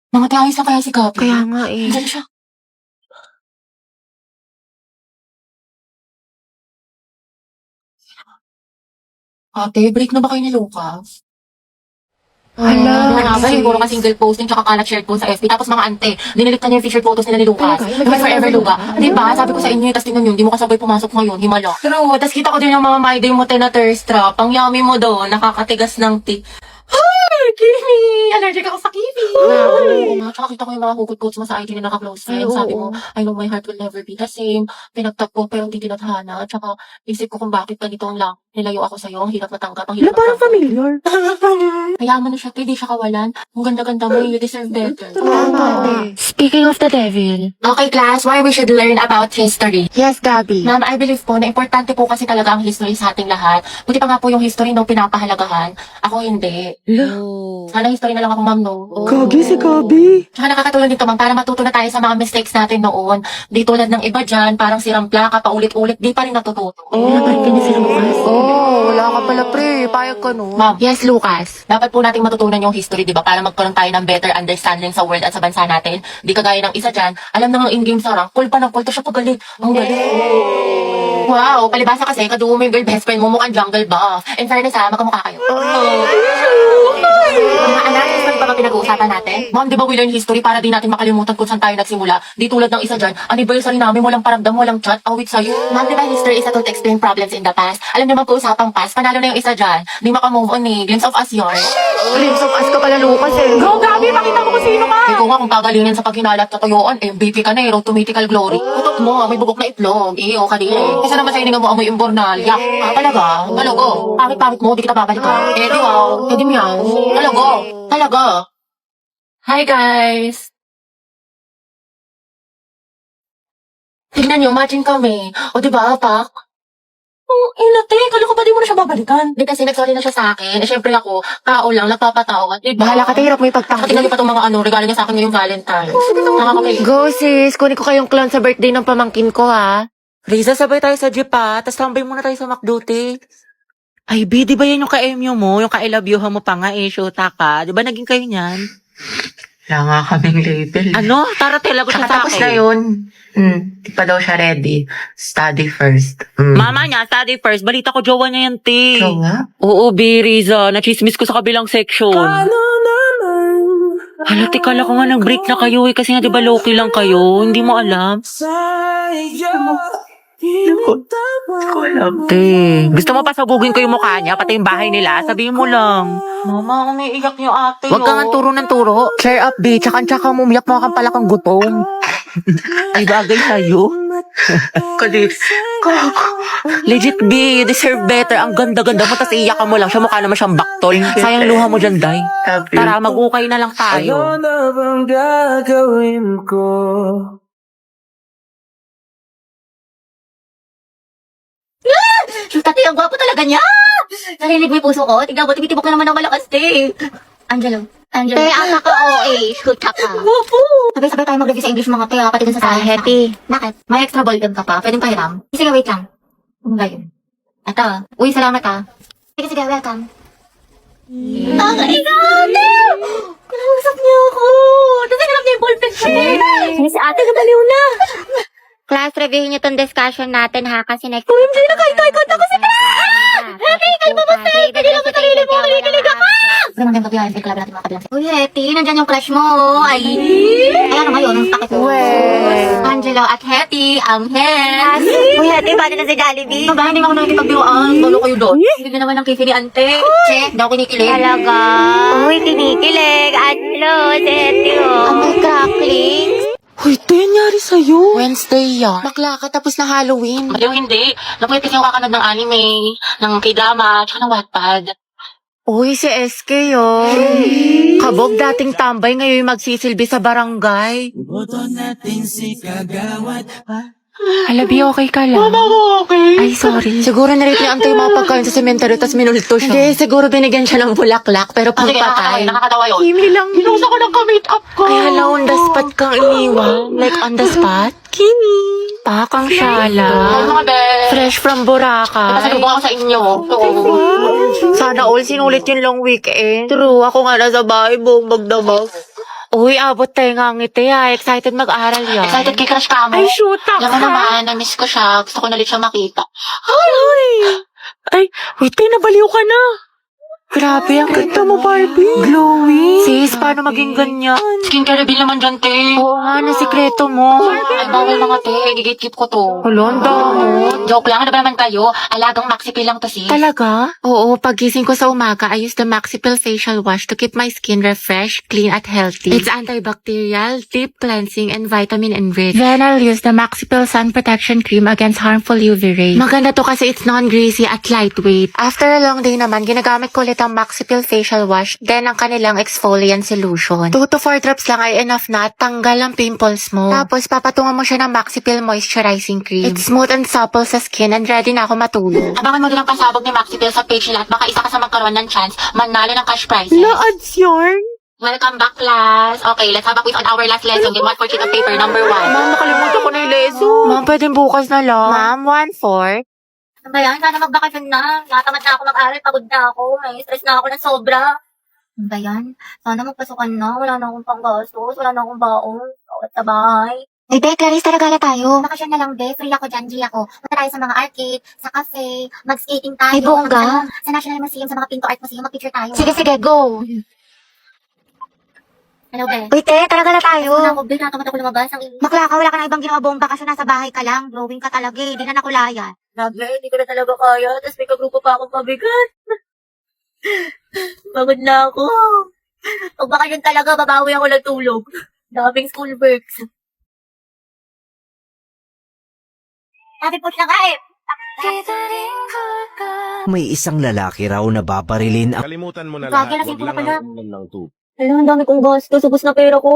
Namatay ayos na kaya si Gabi. Kaya nga eh. Diyan siya. Ate, break na ba kayo ni Lucas? Hala. Nga ba, siguro ka single posting tsaka kalat shared post sa FB. Tapos mga ante, dinilit na niya yung featured photos nila ni Lucas. Talaga? Yung forever Luga. Di ba? Sabi ko sa inyo, tapos tingnan nyo, hindi mo kasabay pumasok ngayon, himala. True, tapos kita ko din yung mga my day mo na thirst trap. Ang yummy mo doon, nakakatigas ng Ay, Kimi! Allergic ako sa Kimi! Oo nga, tsaka kita ko yung mga hugot quotes mo sa IG na naka-close friends. Sabi mo, I know my heart will never be the same. Pinagtap ko pero hindi tinadhana. Tsaka isip ko kung bakit ganito ang lang. Nilayo ako sa'yo, ang hirap matanggap, ang Hala, hirap parang matanggap. familiar. Mayaman na siya, hindi siya kawalan. Ang ganda-ganda mo, you deserve better. Tama, ate. Speaking of the devil. Okay, class, why we should learn about history. Yes, Gabi. Ma'am, I believe po na importante po kasi talaga ang history sa ating lahat. Buti pa nga po yung history nung pinapahalagahan. Ako hindi. Sana history na lang ako, ma'am, no? Gagi si Gabi. Tsaka nakakatulong dito, ma'am, para matuto na tayo sa mga mistakes natin noon. Di tulad ng iba dyan, parang sirang plaka, paulit-ulit, di pa rin natututo. Napalit ka niya sila, Lucas. Wala ka pala, pre. Payag ka, no? Ma'am, Yes, Lucas. dapat po nating matutunan yung history, di ba? Para magkaroon tayo ng better understanding sa world at sa bansa natin. Di kagaya ng isa dyan, alam na nga in-game sa rank, cool pa ng cool, to siya pagaling. Ang galing. Wow, palibasa kasi, kadugo mo yung girl best friend mo, mukhang jungle buff. In fairness ha, magkamukha kayo. Mga anak, history pa ba pinag-uusapan natin? Ma'am, di ba we learn history para di natin makalimutan kung saan tayo nagsimula? Di tulad ng isa dyan, anniversary namin, walang paramdam, walang chat, awit sa'yo. Ma'am, di ba history is a tool to explain problems in the past? Alam niyo mag-uusapang past, panalo na yung isa dyan. Di makamove on eh, glimpse of us yun. Glimpse of us ka pala, Lucas, eh. Go, Gabi! Pakita mo kung sino ka! Ikaw nga kung pagalingin sa paghinalat sa tuyuan, MVP ka na eh, road to mythical glory. Utot mo, may bubok na itlog. Iyo, kanina. Kesa naman sa hininga mo amoy imbornal. Yak, talaga? Talago. Pangit-pangit mo, di kita babalikan. Eh, di wow. Eh, di meow. Talago. Talaga. Hi, guys. Tignan nyo, matching kami. O, di ba, Pak? Inate, kala ko ba di mo na siya babalikan? Di kasi nagsorry na siya sa akin. Eh, syempre ako, tao lang, nagpapatawa. Di ba? Bahala ka, hirap mo Tingnan ipagtanggol. niyo pa itong mga regalo niya sa akin ngayong Valentine's. Nakakapay. Go, sis. Kunin ko kayong clown sa birthday ng pamangkin ko, ha? Riza, sabay tayo sa jeep ha. Tapos tambay muna tayo sa McDuty. Ay, B, di ba yan yung ka-MU mo? Yung ka-I love you mo pa nga eh, shota ka. Di ba naging kayo niyan? Wala nga kaming label. Ano? Taratel, lagot siya sa Nakatapos akin. na yun. Di pa daw siya ready. Study first. Mama niya, study first. Balita ko, jowa niya yan, ti. Ikaw nga? Oo, B, Riza. Nachismis ko sa kabilang section. Hala, kala ko nga nag-break na kayo eh. Kasi nga, di ba, low-key lang kayo? Hindi mo alam. Hindi ko alam. Te, gusto mo pasabugin ko yung mukha niya, pati yung bahay nila? Sabihin mo lang. Mama, umiiyak niyo ate. Huwag kang turo ng turo. Cheer up, B. Tsaka mo umiyak mo kang pala kang gutom. Ay, bagay sa'yo. Kalips. Legit, B, you deserve better. Ang ganda-ganda mo, tas iiyak ka mo lang. Siya mukha naman siyang baktol. Sayang luha mo dyan, Day. Love you. Tara, mag-ukay na lang tayo. na bang gagawin ko? Tati, ang gwapo talaga niya! Narinig mo yung puso ko? Tignan mo, tumitibok ka naman ng malakas, te. Angelo. Angelo. Te, ata ka OA. Shoot ka. Gwapo! Sabay-sabay tayo mag-review sa English mga te, pati dun sa science. Happy. Bakit? May extra volume ka pa. Pwedeng pahiram. Sige, wait lang. Ano ba yun? Ito. Uy, salamat ah. Sige, welcome. Nakakaiga! Kinausap niyo ako! Tapos hinarap niya yung ballpen ko. Si ate, nabaliw na. Class, reviewin niyo tong discussion natin, ha? Kasi next... OMG, naka-eye contact ko si Happy, kalma mo, Sel! Hindi lang sa sarili mo, kinikilig ako! Pero magandang gabi, ay, club natin mga kabilang. Uy, Hetty, nandyan yung crush mo. Ay, ano ngayon, ang takit mo. Angelo at Hetty, ang het. Uy, ate, paano na si Jollibee? Ito ba, hindi ako nakikipagbiroan. Balo kayo doon. Hindi na naman ang kifi ni Ante. Che, daw kinikilig. Talaga? Uy, kinikilig. Ano, si ate, oh. Ang magkakling. Hoy, ito yung nangyari sa'yo. Wednesday yan. Bakla ka tapos na Halloween. Baliw hindi. Napuyat kasi yung kakanood ng anime, ng k-drama, tsaka ng Wattpad. Uy, si SK, oh. Kabog dating tambay, ngayon magsisilbi sa barangay. Boto natin si Kagawad. Halabi, okay ka lang? Okay. Ay, sorry. Siguro narito ni Ante yung mga pagkain sa sementeryo tapos minulto siya. Hindi, siguro binigyan siya ng bulaklak pero Sige, pagpatay. nakakatawa yun. Kimi lang. Pinusa ko ng ka-make-up ko. Ay, hala, on the spot kang iniwan. Like, on the spot? Kimi. Pakang Ay, syala. mga be. Fresh from Boracay. Pasalubong ako sa inyo. Sana all sinulit yung long weekend. True, ako nga nasa bahay, buong magdamag. Uy, abot tayo nga ngiti ah. Excited mag-aral yan. Excited kay crush ka mo? Ay, shoot ako. Alam mo naman, na-miss ko siya. Gusto ko na ulit siya makita. Ay, wait, tayo, nabaliw ka na. Grabe, ang ganda mo, Barbie. Glowing. Sis, paano maging ganyan? Skincare reveal naman dyan, te. Oo nga, na sikreto mo. Ay, bawal mga te. Gigit-keep ko to. Hulon mo. Joke lang, ano ba naman kayo? Alagang maxi lang to, sis. Talaga? Oo, pagising ko sa umaga, I use the Maxipil Facial Wash to keep my skin refreshed, clean, at healthy. It's antibacterial, deep cleansing, and vitamin enriched. Then I'll use the Maxipil Sun Protection Cream against harmful UV rays. Maganda to kasi it's non-greasy at lightweight. After a long day naman, ginagamit ko ulit ang Maxipil Facial Wash, then ang kanilang exfoliant solution. 2 to 4 drops lang ay enough na at tanggal ang pimples mo. Tapos, papatungan mo siya ng Maxipil Moisturizing Cream. It's smooth and supple sa skin and ready na ako matulog. Abangan mo din ang pasabog ni Maxipil sa page nila at baka isa ka sa magkaroon ng chance manalo ng cash prizes. Ads yarn. Welcome back, class. Okay, let's have a quiz on our last lesson. Get 1 for sheet of paper, number 1. Ma'am, nakalimutan ko na yung lesson. Ma'am, pwedeng bukas na lang. Ma'am, 1-4. Ano ba yan? Sana magbakasyon na. Natamad na ako mag-aral. Pagod na ako. May stress na ako ng sobra. Ano ba yan? Sana magpasukan na. Wala na akong panggastos. Wala na akong baon. Awat sa bahay. Ay, be, Clarice, talaga tayo. Bakasyon na lang, be. Free ako dyan, G ako. Punta tayo sa mga arcade, sa cafe, mag-skating tayo. Ay, bongga. Tapos, sa National Museum, sa mga Pinto Art Museum, mag-picture tayo. Sige, go. Hello, be. Uy, te, talaga na tayo. Ano ako, be? Natamad ako lumabas. Ang Bakla ka, wala ka na ibang ginawa bomba kasi nasa bahay ka lang. Glowing ka talaga eh. Di na nakulayan. Grabe, hindi ko na talaga kaya. Tapos may kagrupo pa akong pabigat. Pagod na ako. Pag bakasyon talaga, babawi ako ng tulog. Daming school works. Sabi po siya nga eh. May isang lalaki raw na babarilin ang Kalimutan mo na Bagay na lahat. si Huwag lang Papa ang ulam ng tubig. Alam, ang dami kong gastos. Ubus na pera ko.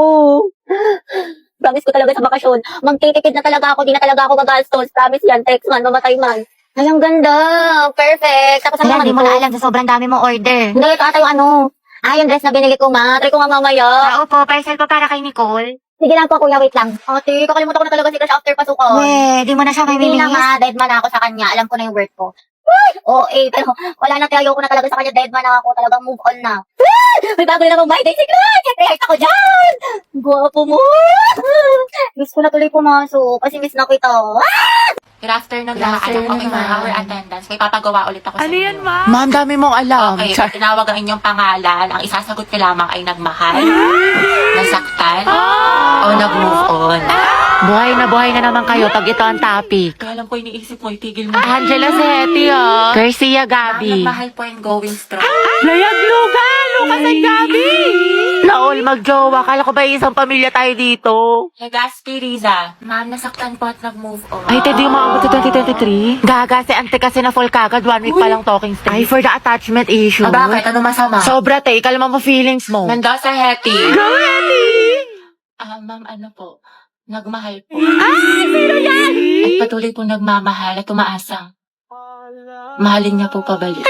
Promise ko talaga sa bakasyon. Magtitipid na talaga ako. Di na talaga ako gagastos. Promise yan. Text man, mamatay man. Ay, ang ganda. Perfect. Tapos ano Alam, di mo naman na ito? alam sa sobrang dami mong order. Hindi, ito yung ano. Yung dress na binili ko, ma. Try ko nga mamaya. Oo po, parcel po para kay Nicole. Sige lang po, kuya. Wait lang. Ate, kakalimutan ko na talaga si Crush after pasukan. We, di mo na siya may Hindi na mimiss. nga, dead man ako sa kanya. Alam ko na yung worth ko. Pero wala na tayo ko na talaga sa kanya. Dead man ako. Talagang move on na. May bago na namang my day si Crush. Siyempre, heart ako dyan. Guwapo mo. Miss ko na tuloy pumasok kasi miss na kita. Good afternoon, lahat. Okay, for our attendance, may papagawa ulit ako sa Ano inyo. yan, ma'am? Ma'am, dami mong alam. Okay, Char- tinawag ang inyong pangalan. Ang isasagot ko lamang ay nagmahal, nasaktan, o nag-move on. Buhay na naman kayo pag ito ang topic. Kaya lang po iniisip mo, itigil mo. Angela Seti, oh. Garcia Gabi. Nagmahal po and going strong. Layag Lugan! Lucas at Gabi! Naol, magjowa. Kala ko ba isang pamilya tayo dito? Legaspi Riza, ma'am, nasaktan po at nag-move on. Ay, Teddy, umabot sa 2023? Gaga, si ante kasi na full kagad. 1 week pa lang talking stage. Ay, for the attachment issue. Ah, bakit? Ano masama? Sobra, te. Kalma mo feelings mo. Mendoza Hetty. Go, Hetty! Ma'am, ano po? Nagmahal po. Sino yan? At patuloy po nagmamahal at umaasang. Mahalin niya po pabalik.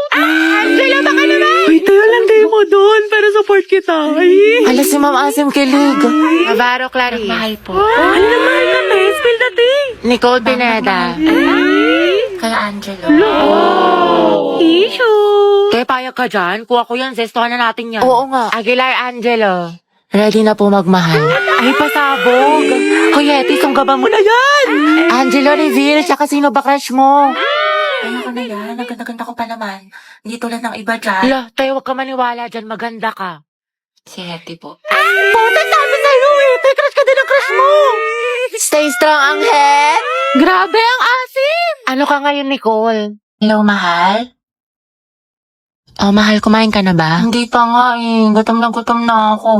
Angela, baka naman! Uy, tayo lang tayo mo doon para support kita. Ay. Alas si Ma'am Asim kilig. Navarro Clarice. Nagmahal po. Ano naman ka, te? Spill the tea. Nicole Pineda. Kaya Angelo. Issue. Te, payag ka dyan? Kuha ko yan. Zestohan na natin yan. Oo nga. Aguilar Angelo. Ready na po magmahal. Ay, pasabog. Hoy, Hetty, sunggaban mo na yan. Angelo, reveal. Siya sino ba crush mo? Ano ko na yan? Naganda-ganda ko pa naman. Hindi tulad ng iba dyan. Hala, tayo huwag ka maniwala dyan. Maganda ka. Si Hetty po. Puta, sabi sa'yo eh. Tay, crush ka din ang crush mo. Stay strong ang head. Grabe ang asim. Ano ka ngayon, Nicole? Hello, mahal? Oh, mahal, kumain ka na ba? Hindi pa nga eh. Gutom na ako.